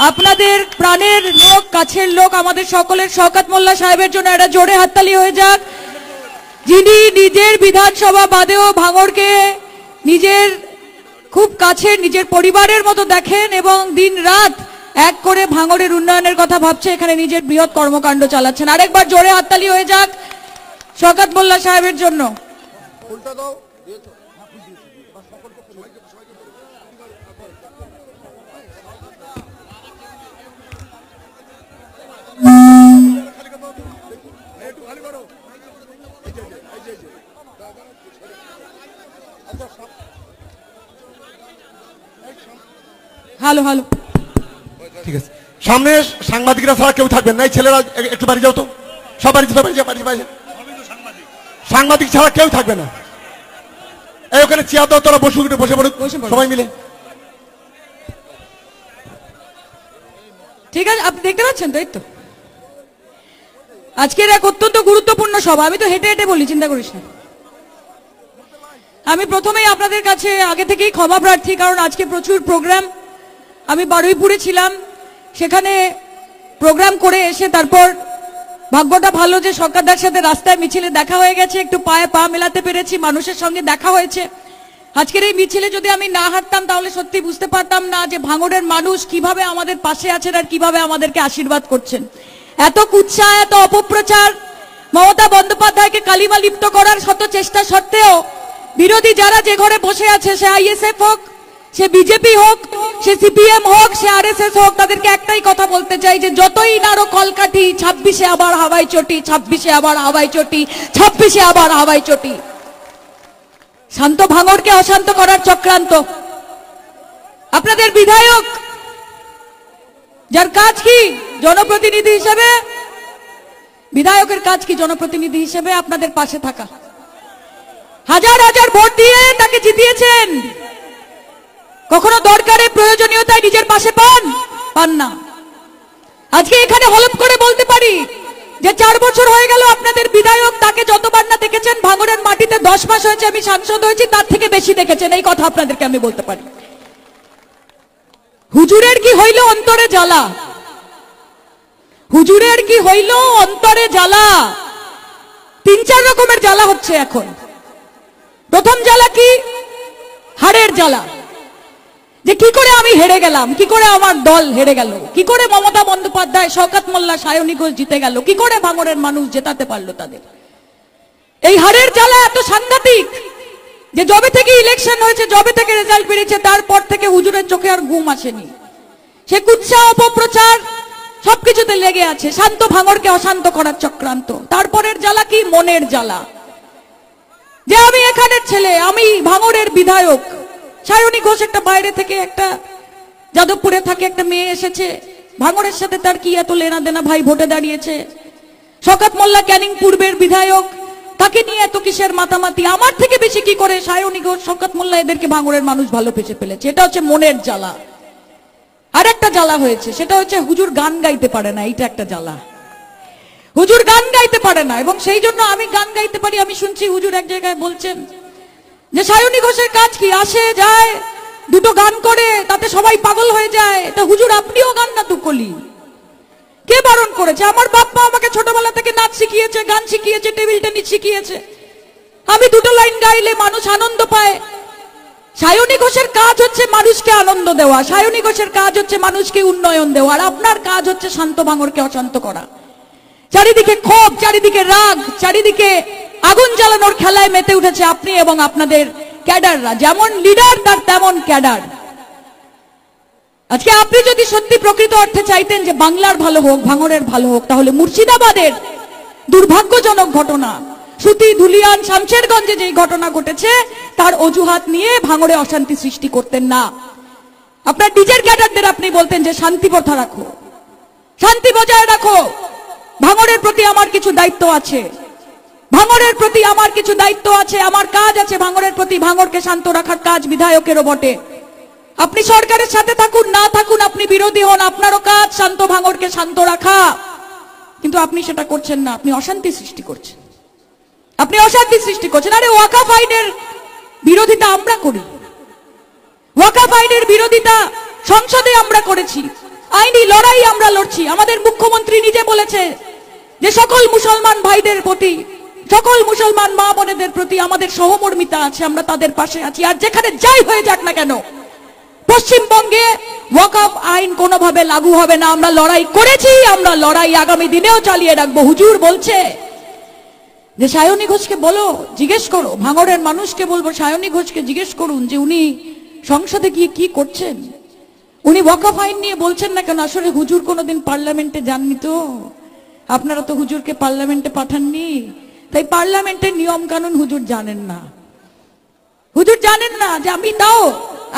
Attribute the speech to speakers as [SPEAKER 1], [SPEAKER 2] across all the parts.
[SPEAKER 1] আপনাদের প্রাণের লোক, কাছের লোক, আমাদের সকলের শওকত মোল্লা সাহেবের জন্য একটা জোরে হাততালি হয়ে যাক, যিনি নিজের বিধানসভা বাদেও ভাঙড়কে নিজের খুব কাছের নিজের পরিবারের মতো দেখেন এবং দিন রাত এক করে ভাঙড়ের উন্নয়নের কথা ভাবছে, এখানে নিজের বৃহৎ কর্মকাণ্ড চালাচ্ছেন। আরেকবার জোরে হাততালি হয়ে যাক শওকত মোল্লা সাহেবের জন্য। হ্যালো হ্যালো,
[SPEAKER 2] ঠিক আছে। সামনে সাংবাদিকরা ছাড়া কেউ থাকবেন না, এই ছেলেরা একটু বাড়ি যাও তো, সব বাড়ি যেতে বাড়ি, সাংবাদিক ছাড়া কেউ থাকবে না। এই ওখানে চেয়ার দাও, তোরা বসে বসে পড়ুক সবাই মিলে।
[SPEAKER 1] ঠিক আছে, আপনি দেখতে পাচ্ছেন তো? এই তো আজকের এক অত্যন্ত গুরুত্বপূর্ণ সভা, আমি তো হেঁটে হেঁটে বলি, চিন্তা করিস না। আমি প্রথমেই আপনাদের কাছে আগে থেকেই ক্ষমা প্রার্থী, কারণ আজকে প্রচুর প্রোগ্রাম, আমি বারুইপুরে ছিলাম, সেখানে প্রোগ্রাম করে এসে তারপর ভাগ্যটা ভালো যে সরকারদার সাথে রাস্তায় মিছিলে দেখা হয়ে গেছে, একটু পায়ে পা মেলাতে পেরেছি, মানুষের সঙ্গে দেখা হয়েছে। আজকের এই মিছিলে যদি আমি না হাঁটতাম তাহলে সত্যি বুঝতে পারতাম না যে ভাঙড়ের মানুষ কিভাবে আমাদের পাশে আছেন আর কিভাবে আমাদেরকে আশীর্বাদ করছেন। এত কুৎসা, এত অপপ্রচার, মমতা বন্দ্যোপাধ্যায়কে কালিমা লিপ্ত করার শত চেষ্টা সত্ত্বেও বিরোধী যারা যে ঘরে বসে আছে, সে আইএসএফ হোক, সে বিজেপি হোক, সে সিপিএম হোক, সে আরএসএস হোক, তাদেরকে একটাই কথা বলতে চাই যে যতই নাড়ো কলকাঠি, 26-এ আবার হাওয়াই চটি, 26-এ আবার হাওয়াই চটি, 26-এ আবার হাওয়াই চটি। শান্ত ভাঙড়কে অশান্ত করার চক্রান্ত। আপনাদের বিধায়ক যার কাজ কি জনপ্রতিনিধি হিসেবে, বিধায়কের কাজ কি জনপ্রতিনিধি হিসেবে আপনাদের পাশে থাকা, হাজার হাজার ভোট দিয়ে তাকে জিতিয়েছেন, কখনো দরকারে প্রয়োজনীয়তায় নিজের পাশে পান না। আজকে এখানে হলপ করে বলতে পারি যে 4 বছর হয়ে গেল আপনাদের বিধায়ক, তাকে যতবার না দেখেছেন ভাঙড়ের মাটিতে, 10 মাস হয়েছে আমি সাংসদ হয়েছি, তার থেকে বেশি দেখেছেন, এই কথা আপনাদেরকে আমি বলতে পারি। হুজুরের কি হইল অন্তরে জ্বালা, হুজুরের কি হইল অন্তরে জ্বালা। 3-4 রকমের জ্বালা হচ্ছে এখন। প্রথম জ্বালা কি? হারের জ্বালা, যে কি করে আমি হেরে গেলাম, কি করে আমার দল হেরে গেল, কি করে মমতা বন্দ্যোপাধ্যায়, শওকত মোল্লা, সায়নী ঘোষ জিতে গেল, কি করে ভাঙড়ের মানুষ জেতাতে পারলো তাদের। এই হারের জ্বালা এত সাংঘাতিক যে যবে থেকে ইলেকশন হয়েছে, যবে থেকে রেজাল্ট বেরিয়েছে, তারপর থেকে হুজুরের চোখে আর ঘুম আসেনি। সে কুৎসা, অপপ্রচার সবকিছুতে লেগে আছে, শান্ত ভাঙড়কে অশান্ত করার চক্রান্ত। তারপরের জ্বালা কি? মনের জ্বালা, যে আমি এখানের ছেলে, আমি ভাঙড়ের বিধায়ক। সায়নী ঘোষ একটা বাইরে থেকে, একটা যাদবপুরে থাকে একটা মেয়ে এসেছে, ভাঙড়ের সাথে তার কি এত লেনা দেনা ভাই, ভোটে দাঁড়িয়েছে। শওকত মোল্লা ক্যানিং পূর্বের বিধায়ক, তাকে নিয়ে এত কিসের মাতামাতি। আমার থেকে বেশি কি করে সায়নী ঘোষ, শওকত মোল্লা, এদেরকে ভাঙড়ের মানুষ ভালো পেছে ফেলেছে। এটা হচ্ছে মনের জ্বালা। আর একটা জ্বালা হয়েছে, সেটা হচ্ছে হুজুর গান গাইতে পারে না, এইটা একটা জ্বালা। হুজুর গান গাইতে পারে না, এবং সেই জন্য আমি গান গাইতে পারি। আমি শুনছি হুজুর এক জায়গায় বলছেন যে সায়নী ঘোষের কাজ কি, আসে যায়, দুটো গান করে, তাতে সবাই পাগল হয়ে যায়। তা হুজুর আপনিও গান না তুকলি, কে বারণ করেছে? আমার বাপ্পা আমাকে ছোটবেলা থেকে নাচ শিখিয়েছে, গান শিখিয়েছে, টেবিল টেনিস শিখিয়েছে। আমি দুটো লাইন গাইলে মানুষ আনন্দ পায়। সায়নী ঘোষের কাজ হচ্ছে মানুষকে আনন্দ দেওয়া, সায়নী ঘোষের কাজ হচ্ছে মানুষকে উন্নয়ন দেওয়া, আর আপনার কাজ হচ্ছে শান্ত ভাঙড়কে অশান্ত করা। চারিদিকে ক্ষোভ, চারিদিকে রাগ, চারিদিকে আগুন জ্বালানোর খেলায় মেতে উঠেছে আপনি এবং আপনাদের ক্যাডাররা। যেমন লিডার তার তেমন ক্যাডার। আজকে আপনি যদি সত্যি প্রকৃত অর্থে চাইতেন যে বাংলার ভালো হোক, ভাঙড়ের ভালো হোক, তাহলে মুর্শিদাবাদের দুর্ভাগ্যজনক ঘটনা, সুতি, ধুলিয়ান, শামশেরগঞ্জে যেই ঘটনা ঘটেছে, তার অজুহাত নিয়ে ভাঙড়ে অশান্তি সৃষ্টি করতেন না। আপনার নিজের ক্যাডারদের আপনি বলতেন যে শান্তি প্রথা রাখো, শান্তি বজায় রাখো, ভাঙড়ের প্রতি আমার কিছু দায়িত্ব আছে, ভাঙড়ের প্রতি আমার কিছু দায়িত্ব আছে, আমার কাজ আছে ভাঙড়ের প্রতি, ভাঙড়কে শান্ত রাখার কাজ বিধায়কেরও বটে। আপনি সরকারের সাথে থাকুন না থাকুন, আপনি বিরোধী হন, আপনারও কাজ শান্ত ভাঙড়কে শান্ত রাখা। কিন্তু আপনি সেটা করছেন না, আপনি অশান্তি সৃষ্টি করছেন, আপনি অশান্তি সৃষ্টি করছেন। আরে ওয়াকফ আইনের বিরোধিতা আমরা করি, ওয়াকফ আইনের বিরোধিতা সংসদে আমরা করেছি, আইনি লড়াই আমরা লড়ছি। আমাদের মুখ্যমন্ত্রী নিজে বলেছে যে সকল মুসলমান ভাইদের প্রতি, সকল মুসলমান মা বোনেদের প্রতি আমাদের সহমর্মিতা আছে, আমরা তাদের পাশে আছি। আর যেখানে যাই হয়ে যাক না কেন, পশ্চিমবঙ্গে ওয়াকফ আইন কোনোভাবে লাগু হবে না। আমরা লড়াই করেছি, আমরা লড়াই আগামী দিনেও চালিয়ে রাখবো। হুজুর বলছে যে সায়নী ঘোষকে বলো, জিজ্ঞেস করো, ভাঙড়ের মানুষকে বলবো সায়নী ঘোষকে জিজ্ঞেস করুন যে উনি সংসদে গিয়ে কি করছেন। উনি ওয়াকফ আইন নিয়ে বলছেন না কেন? আসলে হুজুর কোনোদিন পার্লামেন্টে যাননি তো, আপনারা তো হুজুরকে পার্লামেন্টে পাঠাননি, তাই পার্লামেন্টের নিয়ম কানুন হুজুর জানেন না। হুজুর জানেন না যে আমি তাও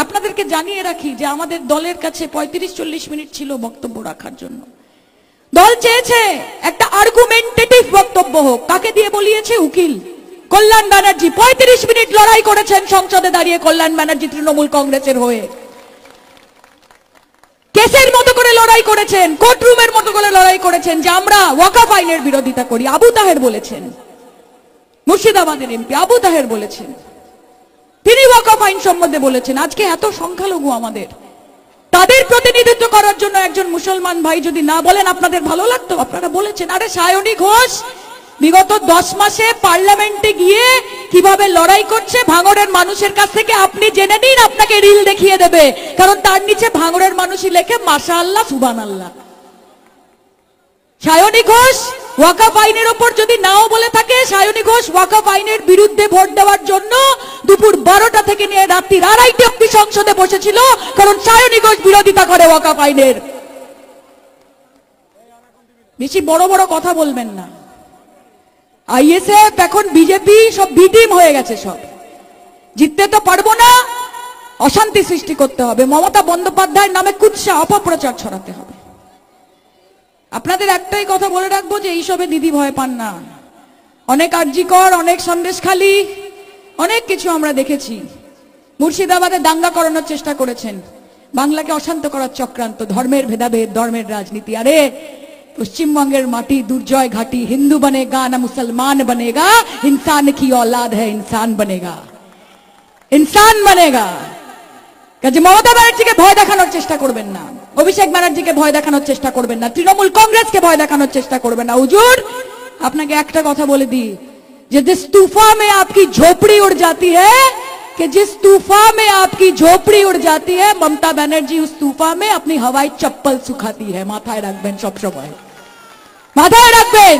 [SPEAKER 1] আপনাদেরকে জানিয়ে রাখি যে আমাদের দলের কাছে 35-40 মিনিট ছিল বক্তব্য রাখার জন্য। দল চেয়েছে একটা আর্গুমেন্টেটিভ বক্তব্য হোক। কাকে দিয়ে বলিয়েছে? উকিল কল্যাণ ব্যানার্জি। 35 মিনিট লড়াই করেছেন সংসদে দাঁড়িয়ে কল্যাণ ব্যানার্জি তৃণমূল কংগ্রেসের হয়ে। কেসের মতো করে লড়াই করেছেন, কোর্টরুমের মতো করে লড়াই করেছেন যে আমরা ওয়াকফ আইনের বিরোধিতা করি। আবু তাহের বলেছেন, মুর্শিদাবাদের এমপি আবু তাহের বলেছেন, তিনি ওয়াকফ আইন সম্বন্ধে বলেছেন। আজকে এত সংখ্যালঘু আমাদের, তাদের প্রতিনিধিত্ব করার জন্য একজন মুসলমান ভাই যদি না বলেন আপনাদের ভালো লাগতো? আপনারা বলেছেন। আরে সায়নী ঘোষ বিগত 10 মাসে পার্লামেন্টে গিয়ে কিভাবে লড়াই করছে ভাঙড়ের মানুষের কাছ থেকে আপনি জেনে নিন, আপনাকে রিল দেখিয়ে দেবে। কারণ তার নিচে ভাঙড়ের মানুষই লেখে মাশাআল্লাহ সুবহানাল্লাহ। সায়নী ঘোষ ওয়াকফ আইনের ওপর যদি নাও বলে থাকে, সায়নী ঘোষ ওয়াকফ আইনের বিরুদ্ধে ভোট দেওয়ার জন্য দুপুর 12টা থেকে নিয়ে রাত্রি 2:30 অবধি সংসদে বসেছিল, কারণ সায়নী ঘোষ বিরোধিতা করে ওয়াকফ আইনের। বেশি বড় বড় কথা বলবেন না। আইএসএফ এখন বিজেপি সব বিটিম হয়ে গেছে, সব জিততে তো পারবো না, অশান্তি সৃষ্টি করতে হবে, মমতা বন্দ্যোপাধ্যায়ের নামে কুৎসা অপপ্রচার ছড়াতে হবে। আপনাদের একটাই কথা বলে রাখবো যে এইসবে দিদি ভয় পান না। অনেক আরজিকর, অনেক সন্দেশখালী, অনেক কিছু আমরা দেখেছি। মুর্শিদাবাদে দাঙ্গা করানোর চেষ্টা করেছেন, বাংলাকে অশান্ত করার চক্রান্ত, ধর্মের ভেদাভেদ, ধর্মের রাজনীতি। আরে পশ্চিমবঙ্গের মাটি দুর্জয় ঘাটি, হিন্দু বনেগা না মুসলমান বনেগা, ইনসান কি औलाद है इंसान बनेगा, इंसान बनेगा। কাজে মমতা ব্যানার্জিকে ভয় দেখানোর চেষ্টা করবেন না, অভিষেক ব্যানার্জিকে ভয় দেখানোর চেষ্টা করবেন না, তৃণমূল কংগ্রেসকে ভয় দেখানোর চেষ্টা করবেন না। হুজুর আপনাকে একটা কথা বলে দিই যে जिस तूफान में आपकी झोपड़ी उड़ जाती है, कि जिस तूफान में आपकी झोपड़ी उड़ जाती है, ममता बनर्जी उस तूफान में अपनी हवाई चप्पल सुखाती है। মাথায় রাখবেন, সব সময় মাথায় রাখবেন।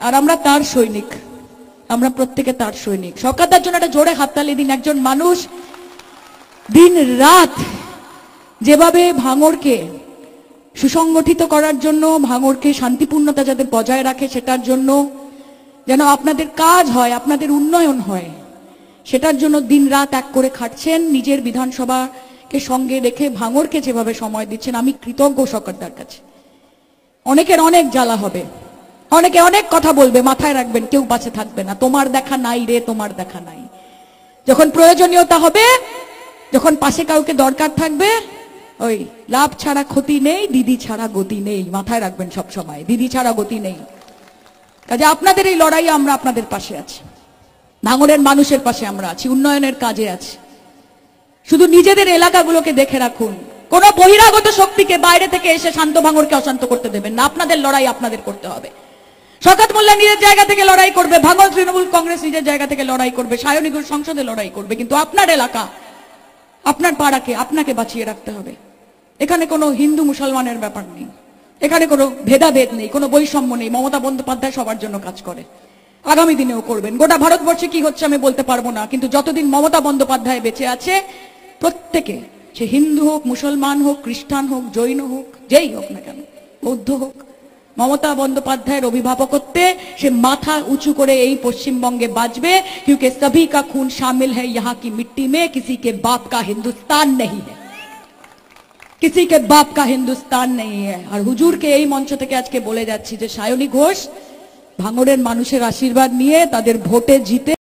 [SPEAKER 1] আর আমরা তার সৈনিক, আমরা প্রত্যেকে তার সৈনিক। সরকারদার জন্য একটা জোরে হাততালি দিন। একজন মানুষ দিন রাত যেভাবে ভাঙড়কে সুসংগঠিত করার জন্য, ভাঙড়কে শান্তিপূর্ণতা যাতে বজায় রাখে, সেটার জন্য যেন আপনাদের কাজ হয়, আপনাদের উন্নয়ন হয়, সেটার জন্য দিন রাত এক করে খাটছেন। নিজের বিধানসভাকে সঙ্গে রেখে ভাঙড়কে যেভাবে সময় দিচ্ছেন, আমি কৃতজ্ঞ সরকারদার কাছে। অনেকের অনেক জ্বালা হবে, অনেকে অনেক কথা বলবে, মাথায় রাখবেন কেউ পাশে থাকবে না। তোমার দেখা নাই রে, তোমার দেখা নাই। যখন প্রয়োজনীয়তা হবে, যখন পাশে কাউকে দরকার থাকবে, ওই লাভ ছাড়া ক্ষতি নেই, দিদি ছাড়া গতি নেই। মাথায় রাখবেন সব সময়, দিদি ছাড়া গতি নেই। কাজে আপনাদের এই লড়াই আমরা আপনাদের পাশে আছি, ভাঙড়ের মানুষের পাশে আমরা আছি, উন্নয়নের কাজে আছি। শুধু নিজেদের এলাকাগুলোকে দেখে রাখুন, কোন বহিরাগত শক্তিকে বাইরে থেকে এসে শান্ত ভাঙড়কে অশান্ত করতে দেবেন না। আপনাদের লড়াই আপনাদের করতে হবে। শওকত মোল্লা নিজের জায়গা থেকে লড়াই করবে, ভাঙড় তৃণমূল কংগ্রেস নিজের জায়গা থেকে লড়াই করবে, সায়নী ঘোষ সংসদে লড়াই করবে, কিন্তু আপনার এলাকা, আপনার পাড়াকে আপনাকে বাঁচিয়ে রাখতে হবে। এখানে কোনো হিন্দু মুসলমানের ব্যাপার নেই, এখানে কোনো ভেদাভেদ নেই, কোনো বৈষম্য নেই। মমতা বন্দ্যোপাধ্যায় সবার জন্য কাজ করে, আগামী দিনেও করবেন। গোটা ভারতবর্ষে কি হচ্ছে আমি বলতে পারবো না, কিন্তু যতদিন মমতা বন্দ্যোপাধ্যায় বেঁচে আছে, প্রত্যেকে, সে হিন্দু হোক, মুসলমান হোক, খ্রিস্টান হোক, জৈন হোক, যেই হোক না কেন, বৌদ্ধ হোক, মমতা বন্দ্যোপাধ্যায়ের অভিভাবকত্বে সে মাথা উঁচু করে এই পশ্চিমবঙ্গে বাঁচবে। क्योंकि सभी का खून शामिल है यहाँ की मिट्टी में, किसी के बाप का हिंदुस्तान नहीं है, किसी के बाप का हिंदुस्तान नहीं है। আর হুজুরকে এই মঞ্চ থেকে আজকে বলে যাচ্ছি যে সায়নী ঘোষ ভাঙড়ের মানুষের আশীর্বাদ নিয়ে তাদের ভোটে জিতে